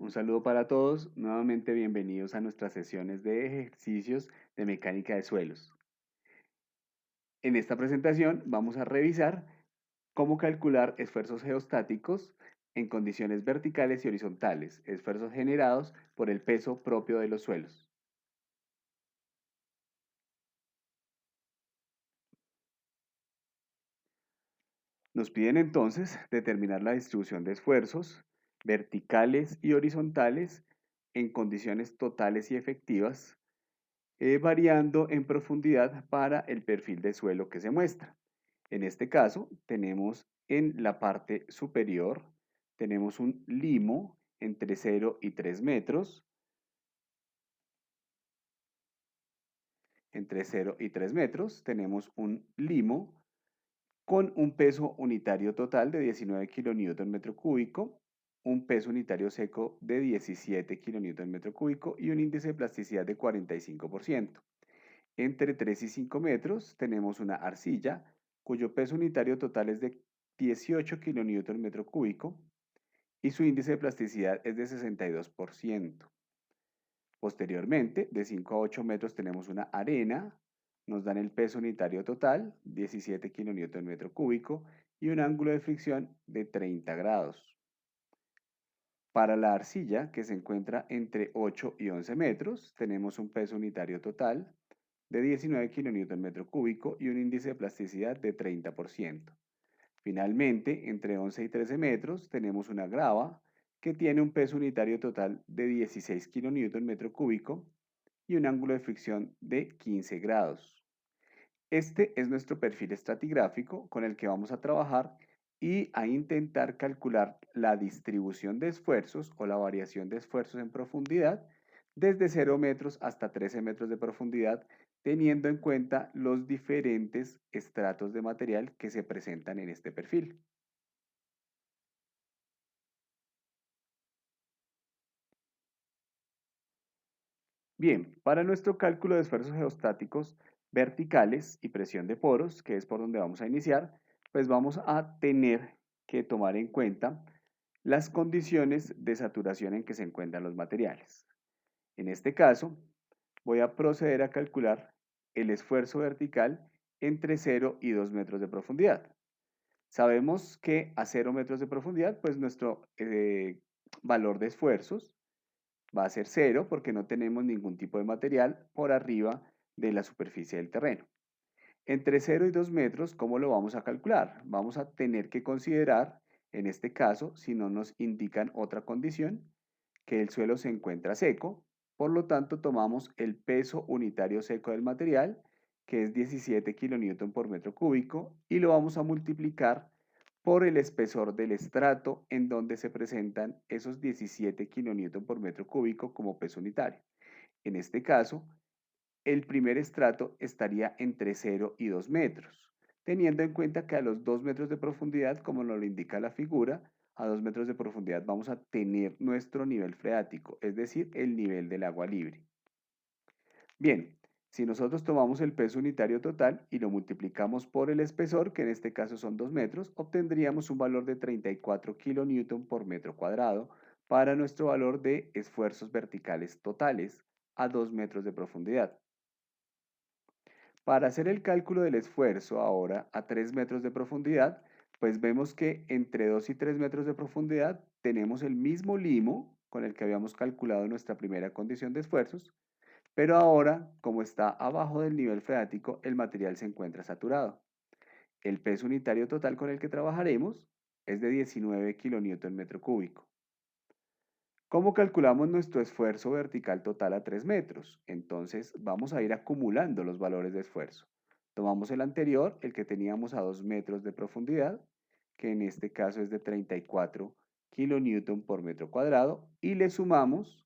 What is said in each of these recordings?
Un saludo para todos, nuevamente bienvenidos a nuestras sesiones de ejercicios de mecánica de suelos. En esta presentación vamos a revisar cómo calcular esfuerzos geostáticos en condiciones verticales y horizontales, esfuerzos generados por el peso propio de los suelos. Nos piden entonces determinar la distribución de esfuerzos verticales y horizontales en condiciones totales y efectivas variando en profundidad para el perfil de suelo que se muestra. En este caso, tenemos en la parte superior, tenemos un limo entre 0 y 3 metros, entre 0 y 3 metros, tenemos un limo con un peso unitario total de 19 kilonewton metro cúbico, un peso unitario seco de 17 kilonewton metro cúbico y un índice de plasticidad de 45%. Entre 3 y 5 metros tenemos una arcilla cuyo peso unitario total es de 18 kilonewton metro cúbico y su índice de plasticidad es de 62%. Posteriormente, de 5 a 8 metros tenemos una arena, nos dan el peso unitario total, 17 kilonewton metro cúbico y un ángulo de fricción de 30 grados. Para la arcilla, que se encuentra entre 8 y 11 metros, tenemos un peso unitario total de 19 kilonewton metro cúbico y un índice de plasticidad de 30%. Finalmente, entre 11 y 13 metros tenemos una grava que tiene un peso unitario total de 16 kilonewton metro cúbico y un ángulo de fricción de 15 grados. Este es nuestro perfil estratigráfico con el que vamos a trabajar y a intentar calcular la distribución de esfuerzos o la variación de esfuerzos en profundidad desde 0 metros hasta 13 metros de profundidad, teniendo en cuenta los diferentes estratos de material que se presentan en este perfil. Bien, para nuestro cálculo de esfuerzos geostáticos verticales y presión de poros, que es por donde vamos a iniciar, pues vamos a tener que tomar en cuenta las condiciones de saturación en que se encuentran los materiales. En este caso, voy a proceder a calcular el esfuerzo vertical entre 0 y 2 metros de profundidad. Sabemos que a 0 metros de profundidad, pues nuestro valor de esfuerzos va a ser cero porque no tenemos ningún tipo de material por arriba de la superficie del terreno. Entre 0 y 2 metros, ¿cómo lo vamos a calcular? Vamos a tener que considerar, en este caso, si no nos indican otra condición, que el suelo se encuentra seco, por lo tanto tomamos el peso unitario seco del material, que es 17 kilonewton por metro cúbico, y lo vamos a multiplicar por el espesor del estrato en donde se presentan esos 17 kilonewton por metro cúbico como peso unitario. En este caso, el primer estrato estaría entre 0 y 2 metros, teniendo en cuenta que a los 2 metros de profundidad, como nos lo indica la figura, a 2 metros de profundidad vamos a tener nuestro nivel freático, es decir, el nivel del agua libre. Bien, si nosotros tomamos el peso unitario total y lo multiplicamos por el espesor, que en este caso son 2 metros, obtendríamos un valor de 34 kilonewton por metro cuadrado para nuestro valor de esfuerzos verticales totales a 2 metros de profundidad. Para hacer el cálculo del esfuerzo ahora a 3 metros de profundidad, pues vemos que entre 2 y 3 metros de profundidad tenemos el mismo limo con el que habíamos calculado nuestra primera condición de esfuerzos, pero ahora, como está abajo del nivel freático, el material se encuentra saturado. El peso unitario total con el que trabajaremos es de 19 kilonewton metro cúbico. ¿Cómo calculamos nuestro esfuerzo vertical total a 3 metros? Entonces vamos a ir acumulando los valores de esfuerzo. Tomamos el anterior, el que teníamos a 2 metros de profundidad, que en este caso es de 34 kilonewton por metro cuadrado, y le sumamos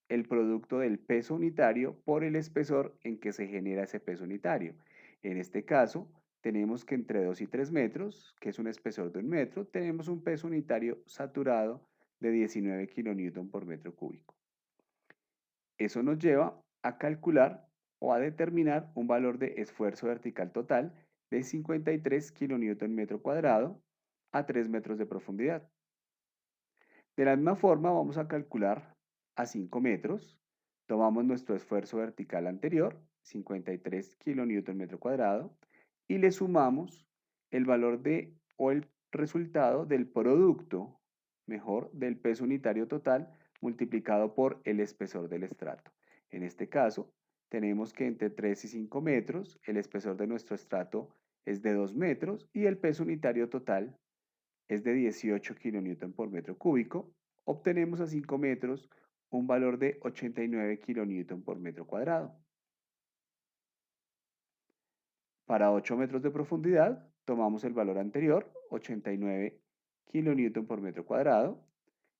el producto del peso unitario por el espesor en que se genera ese peso unitario. En este caso, tenemos que entre 2 y 3 metros, que es un espesor de 1 metro, tenemos un peso unitario saturado de 19 kilonewton por metro cúbico. Eso nos lleva a calcular o a determinar un valor de esfuerzo vertical total de 53 kilonewton metro cuadrado a 3 metros de profundidad. De la misma forma vamos a calcular a 5 metros. Tomamos nuestro esfuerzo vertical anterior, 53 kilonewton metro cuadrado, y le sumamos el valor de o el resultado del producto, mejor, del peso unitario total multiplicado por el espesor del estrato. En este caso, tenemos que entre 3 y 5 metros, el espesor de nuestro estrato es de 2 metros y el peso unitario total es de 18 kilonewton por metro cúbico. Obtenemos a 5 metros un valor de 89 kilonewton por metro cuadrado. Para 8 metros de profundidad, tomamos el valor anterior, 89 kilonewton por metro cuadrado,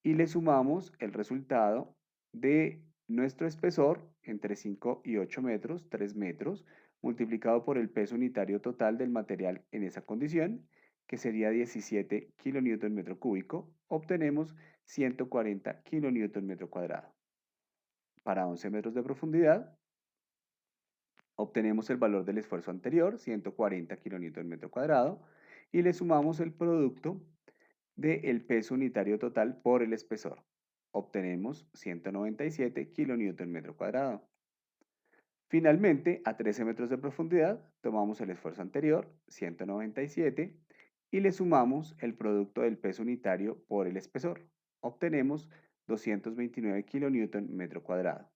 y le sumamos el resultado de nuestro espesor entre 5 y 8 metros, 3 metros, multiplicado por el peso unitario total del material en esa condición, que sería 17 kilonewton metro cúbico, obtenemos 140 kilonewton metro cuadrado. Para 11 metros de profundidad, obtenemos el valor del esfuerzo anterior, 140 kilonewton metro cuadrado, y le sumamos el producto del peso unitario total por el espesor. Obtenemos 197 kilonewton metro cuadrado. Finalmente, a 13 metros de profundidad, tomamos el esfuerzo anterior, 197, y le sumamos el producto del peso unitario por el espesor. Obtenemos 229 kilonewton metro cuadrado.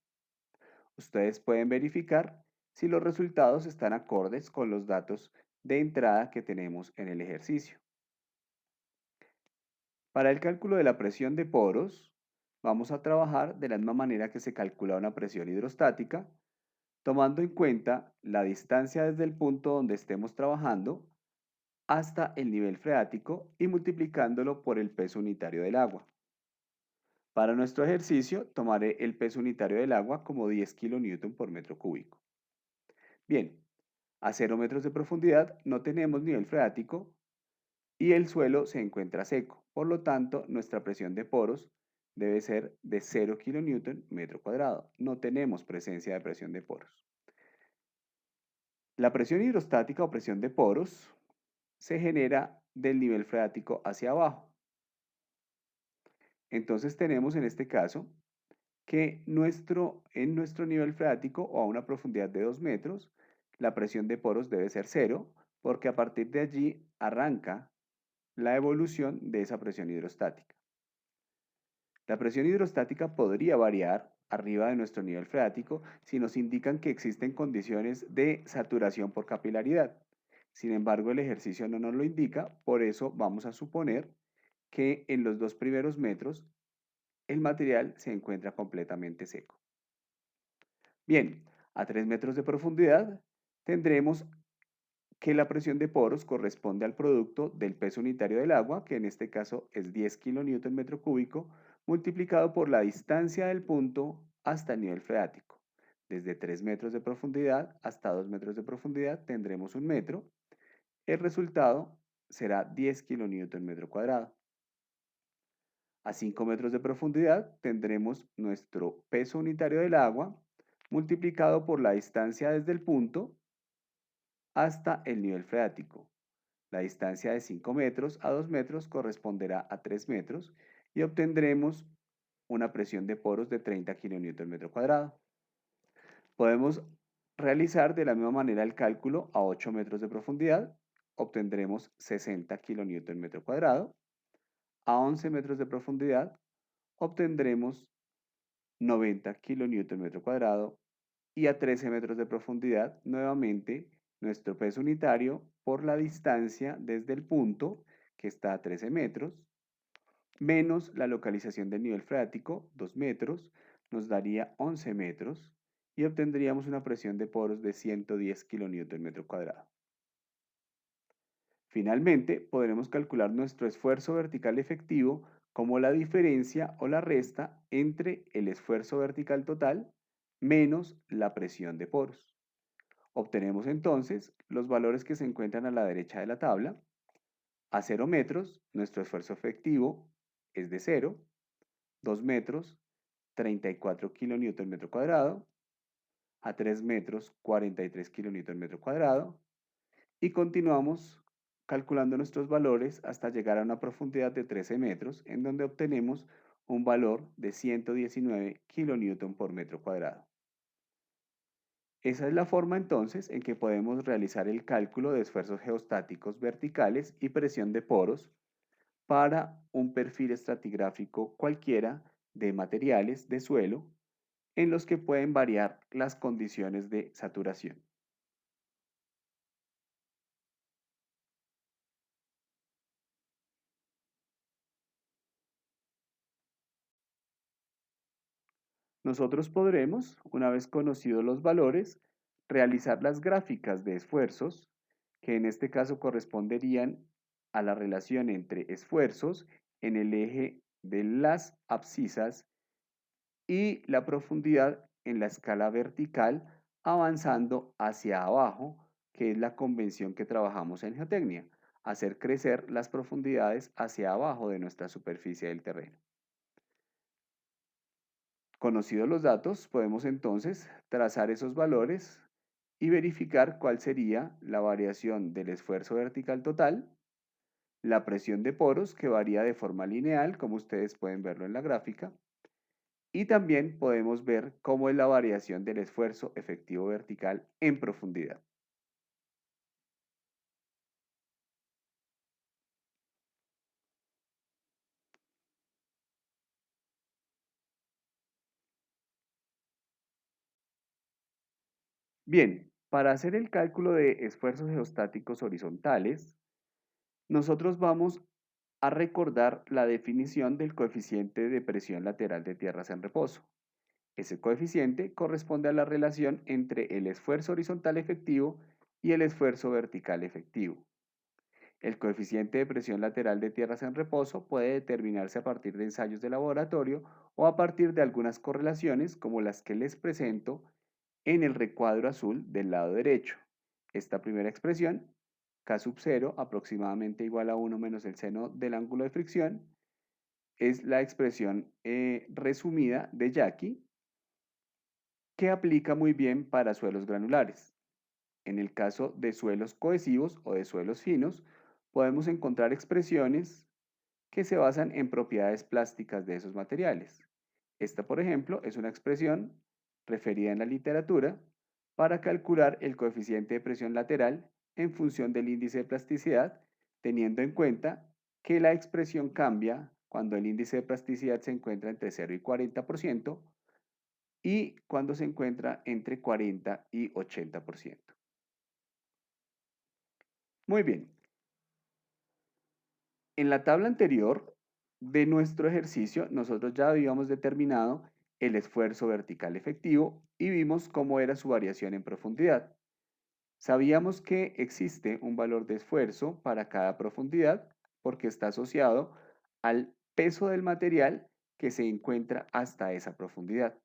Ustedes pueden verificar si los resultados están acordes con los datos de entrada que tenemos en el ejercicio. Para el cálculo de la presión de poros, vamos a trabajar de la misma manera que se calcula una presión hidrostática, tomando en cuenta la distancia desde el punto donde estemos trabajando hasta el nivel freático y multiplicándolo por el peso unitario del agua. Para nuestro ejercicio, tomaré el peso unitario del agua como 10 kilonewton por metro cúbico. Bien, a 0 metros de profundidad no tenemos nivel freático y el suelo se encuentra seco. Por lo tanto, nuestra presión de poros debe ser de 0 kilonewton metro cuadrado. No tenemos presencia de presión de poros. La presión hidrostática o presión de poros se genera del nivel freático hacia abajo. Entonces tenemos en este caso que en nuestro nivel freático o a una profundidad de 2 metros, la presión de poros debe ser cero, porque a partir de allí arranca la evolución de esa presión hidrostática. La presión hidrostática podría variar arriba de nuestro nivel freático si nos indican que existen condiciones de saturación por capilaridad. Sin embargo, el ejercicio no nos lo indica, por eso vamos a suponer que en los 2 primeros metros el material se encuentra completamente seco. Bien, a 3 metros de profundidad tendremos que la presión de poros corresponde al producto del peso unitario del agua, que en este caso es 10 kilonewton metro cúbico, multiplicado por la distancia del punto hasta el nivel freático. Desde 3 metros de profundidad hasta 2 metros de profundidad tendremos un metro. El resultado será 10 kilonewton metro cuadrado. A 5 metros de profundidad tendremos nuestro peso unitario del agua multiplicado por la distancia desde el punto hasta el nivel freático. La distancia de 5 metros a 2 metros corresponderá a 3 metros y obtendremos una presión de poros de 30 kilonewton metro cuadrado. Podemos realizar de la misma manera el cálculo a 8 metros de profundidad. Obtendremos 60 kilonewton metro cuadrado. A 11 metros de profundidad obtendremos 90 kilonewton metro cuadrado y a 13 metros de profundidad nuevamente nuestro peso unitario por la distancia desde el punto que está a 13 metros menos la localización del nivel freático 2 metros nos daría 11 metros y obtendríamos una presión de poros de 110 kilonewton metro cuadrado. Finalmente, podremos calcular nuestro esfuerzo vertical efectivo como la diferencia o la resta entre el esfuerzo vertical total menos la presión de poros. Obtenemos entonces los valores que se encuentran a la derecha de la tabla. A 0 metros, nuestro esfuerzo efectivo es de 0, 2 metros, 34 kilonewton metro cuadrado, a 3 metros, 43 kilonewton metro cuadrado, y continuamos calculando nuestros valores hasta llegar a una profundidad de 13 metros, en donde obtenemos un valor de 119 kilonewton por metro cuadrado. Esa es la forma entonces en que podemos realizar el cálculo de esfuerzos geostáticos verticales y presión de poros para un perfil estratigráfico cualquiera de materiales de suelo en los que pueden variar las condiciones de saturación. Nosotros podremos, una vez conocidos los valores, realizar las gráficas de esfuerzos, que en este caso corresponderían a la relación entre esfuerzos en el eje de las abscisas y la profundidad en la escala vertical avanzando hacia abajo, que es la convención que trabajamos en geotecnia, hacer crecer las profundidades hacia abajo de nuestra superficie del terreno. Conocidos los datos, podemos entonces trazar esos valores y verificar cuál sería la variación del esfuerzo vertical total, la presión de poros que varía de forma lineal, como ustedes pueden verlo en la gráfica, y también podemos ver cómo es la variación del esfuerzo efectivo vertical en profundidad. Bien, para hacer el cálculo de esfuerzos geostáticos horizontales, nosotros vamos a recordar la definición del coeficiente de presión lateral de tierras en reposo. Ese coeficiente corresponde a la relación entre el esfuerzo horizontal efectivo y el esfuerzo vertical efectivo. El coeficiente de presión lateral de tierras en reposo puede determinarse a partir de ensayos de laboratorio o a partir de algunas correlaciones como las que les presento en el recuadro azul del lado derecho. Esta primera expresión, K sub 0 aproximadamente igual a 1 menos el seno del ángulo de fricción, es la expresión resumida de Jackie que aplica muy bien para suelos granulares. En el caso de suelos cohesivos o de suelos finos, podemos encontrar expresiones que se basan en propiedades plásticas de esos materiales. Esta, por ejemplo, es una expresión referida en la literatura para calcular el coeficiente de presión lateral en función del índice de plasticidad, teniendo en cuenta que la expresión cambia cuando el índice de plasticidad se encuentra entre 0 y 40% y cuando se encuentra entre 40 y 80%. Muy bien, en la tabla anterior de nuestro ejercicio, nosotros ya habíamos determinado el esfuerzo vertical efectivo y vimos cómo era su variación en profundidad. Sabíamos que existe un valor de esfuerzo para cada profundidad porque está asociado al peso del material que se encuentra hasta esa profundidad.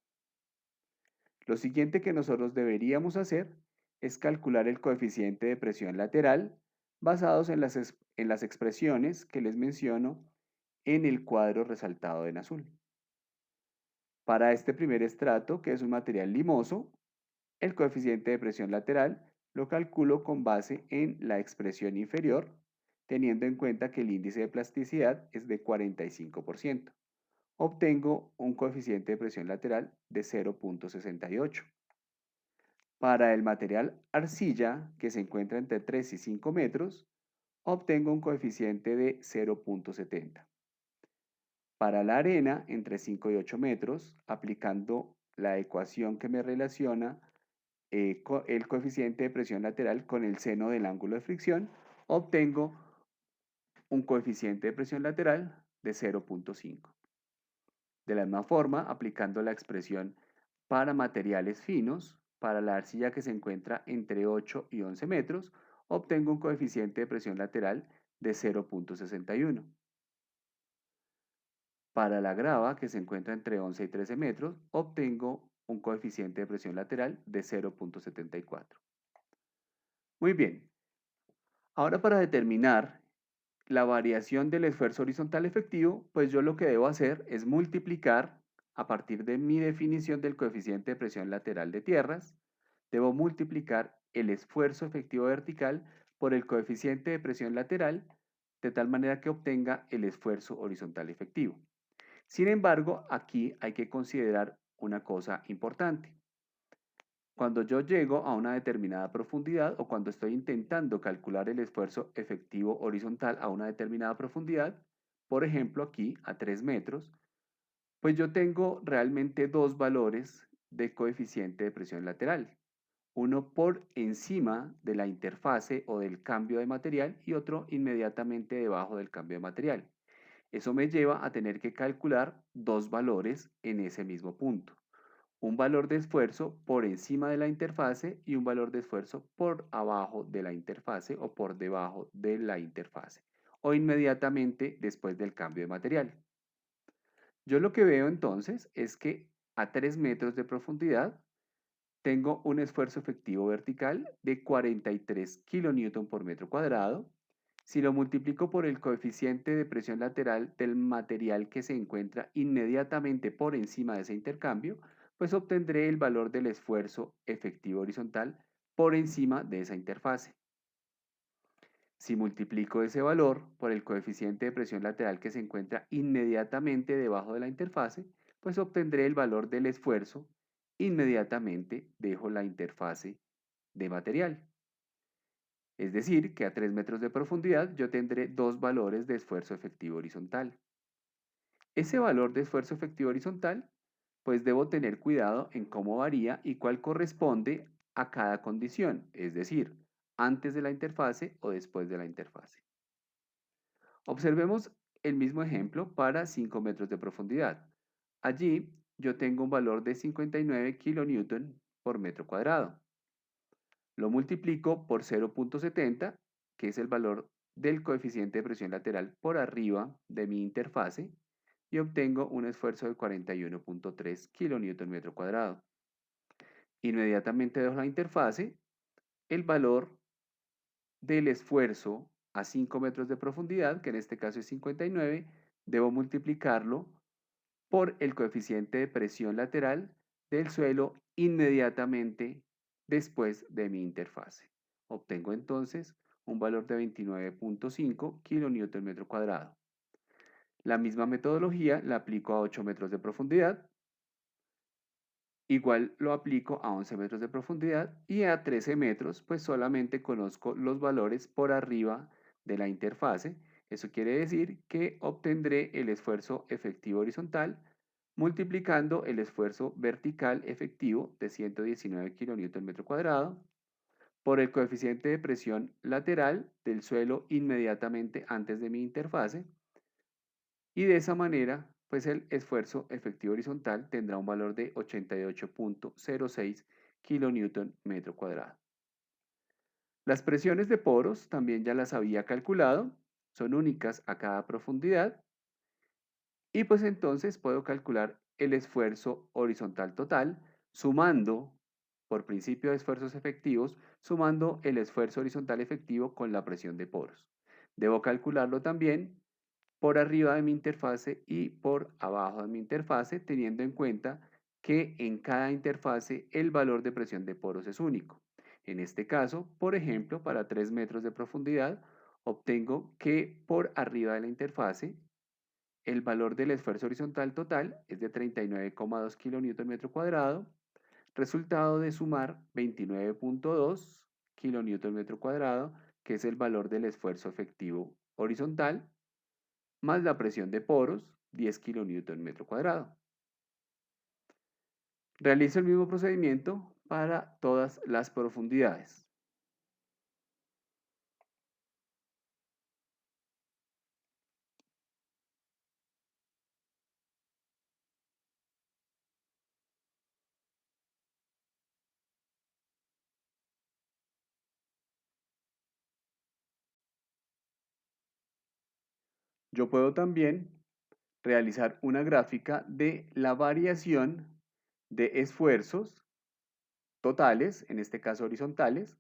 Lo siguiente que nosotros deberíamos hacer es calcular el coeficiente de presión lateral basados en las expresiones que les menciono en el cuadro resaltado en azul. Para este primer estrato, que es un material limoso, el coeficiente de presión lateral lo calculo con base en la expresión inferior, teniendo en cuenta que el índice de plasticidad es de 45%. Obtengo un coeficiente de presión lateral de 0.68. Para el material arcilla, que se encuentra entre 3 y 5 metros, obtengo un coeficiente de 0.70. Para la arena, entre 5 y 8 metros, aplicando la ecuación que me relaciona el coeficiente de presión lateral con el seno del ángulo de fricción, obtengo un coeficiente de presión lateral de 0.5. De la misma forma, aplicando la expresión para materiales finos, para la arcilla que se encuentra entre 8 y 11 metros, obtengo un coeficiente de presión lateral de 0.61. Para la grava, que se encuentra entre 11 y 13 metros, obtengo un coeficiente de presión lateral de 0.74. Muy bien, ahora para determinar la variación del esfuerzo horizontal efectivo, pues yo lo que debo hacer es multiplicar, a partir de mi definición del coeficiente de presión lateral de tierras, debo multiplicar el esfuerzo efectivo vertical por el coeficiente de presión lateral, de tal manera que obtenga el esfuerzo horizontal efectivo. Sin embargo, aquí hay que considerar una cosa importante. Cuando yo llego a una determinada profundidad o cuando estoy intentando calcular el esfuerzo efectivo horizontal a una determinada profundidad, por ejemplo aquí a 3 metros, pues yo tengo realmente dos valores de coeficiente de presión lateral. Uno por encima de la interfase o del cambio de material y otro inmediatamente debajo del cambio de material. Eso me lleva a tener que calcular dos valores en ese mismo punto. Un valor de esfuerzo por encima de la interfase y un valor de esfuerzo por abajo de la interfase o por debajo de la interfase o inmediatamente después del cambio de material. Yo lo que veo entonces es que a 3 metros de profundidad tengo un esfuerzo efectivo vertical de 43 kN por metro cuadrado. Si lo multiplico por el coeficiente de presión lateral del material que se encuentra inmediatamente por encima de ese intercambio, pues obtendré el valor del esfuerzo efectivo horizontal por encima de esa interfase. Si multiplico ese valor por el coeficiente de presión lateral que se encuentra inmediatamente debajo de la interfase, pues obtendré el valor del esfuerzo inmediatamente dejo la interfase de material. Es decir, que a 3 metros de profundidad yo tendré dos valores de esfuerzo efectivo horizontal. Ese valor de esfuerzo efectivo horizontal, pues debo tener cuidado en cómo varía y cuál corresponde a cada condición, es decir, antes de la interfase o después de la interfase. Observemos el mismo ejemplo para 5 metros de profundidad. Allí yo tengo un valor de 59 kN por metro cuadrado. Lo multiplico por 0.70, que es el valor del coeficiente de presión lateral por arriba de mi interfase, y obtengo un esfuerzo de 41.3 kN metro cuadrado. Inmediatamente dejo la interfase, el valor del esfuerzo a 5 metros de profundidad, que en este caso es 59, debo multiplicarlo por el coeficiente de presión lateral del suelo inmediatamente después de mi interfase. Obtengo entonces un valor de 29.5 kN metro cuadrado. La misma metodología la aplico a 8 metros de profundidad. Igual lo aplico a 11 metros de profundidad y a 13 metros, pues solamente conozco los valores por arriba de la interfase. Eso quiere decir que obtendré el esfuerzo efectivo horizontal multiplicando el esfuerzo vertical efectivo de 119 kN metro cuadrado por el coeficiente de presión lateral del suelo inmediatamente antes de mi interfase y de esa manera, pues el esfuerzo efectivo horizontal tendrá un valor de 88.06 kN metro cuadrado. Las presiones de poros también ya las había calculado, son únicas a cada profundidad y pues entonces puedo calcular el esfuerzo horizontal total sumando, por principio de esfuerzos efectivos, sumando el esfuerzo horizontal efectivo con la presión de poros. Debo calcularlo también por arriba de mi interfase y por abajo de mi interfase, teniendo en cuenta que en cada interfase el valor de presión de poros es único. En este caso, por ejemplo, para 3 metros de profundidad, obtengo que por arriba de la interfase el valor del esfuerzo horizontal total es de 39,2 kN metro cuadrado, resultado de sumar 29.2 kN metro cuadrado, que es el valor del esfuerzo efectivo horizontal, más la presión de poros, 10 kN metro cuadrado. Realizo el mismo procedimiento para todas las profundidades. Yo puedo también realizar una gráfica de la variación de esfuerzos totales, en este caso horizontales,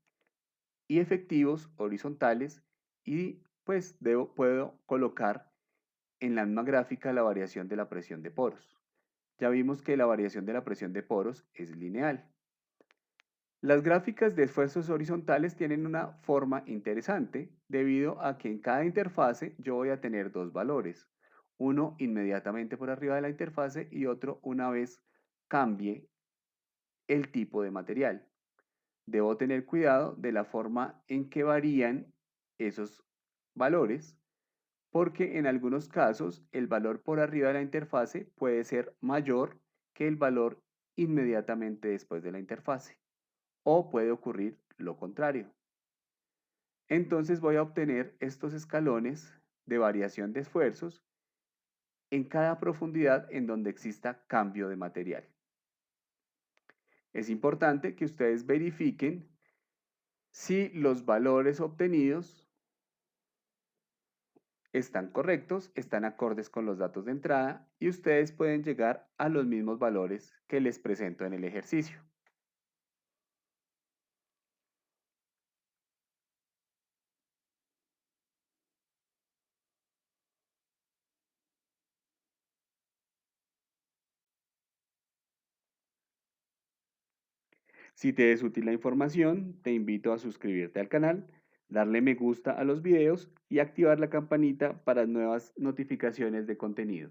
y efectivos horizontales y pues puedo colocar en la misma gráfica la variación de la presión de poros. Ya vimos que la variación de la presión de poros es lineal. Las gráficas de esfuerzos horizontales tienen una forma interesante debido a que en cada interfase yo voy a tener dos valores, uno inmediatamente por arriba de la interfase y otro una vez cambie el tipo de material. Debo tener cuidado de la forma en que varían esos valores porque en algunos casos el valor por arriba de la interfase puede ser mayor que el valor inmediatamente después de la interfase o puede ocurrir lo contrario. Entonces voy a obtener estos escalones de variación de esfuerzos en cada profundidad en donde exista cambio de material. Es importante que ustedes verifiquen si los valores obtenidos están correctos, están acordes con los datos de entrada y ustedes pueden llegar a los mismos valores que les presento en el ejercicio. Si te es útil la información, te invito a suscribirte al canal, darle me gusta a los videos y activar la campanita para nuevas notificaciones de contenido.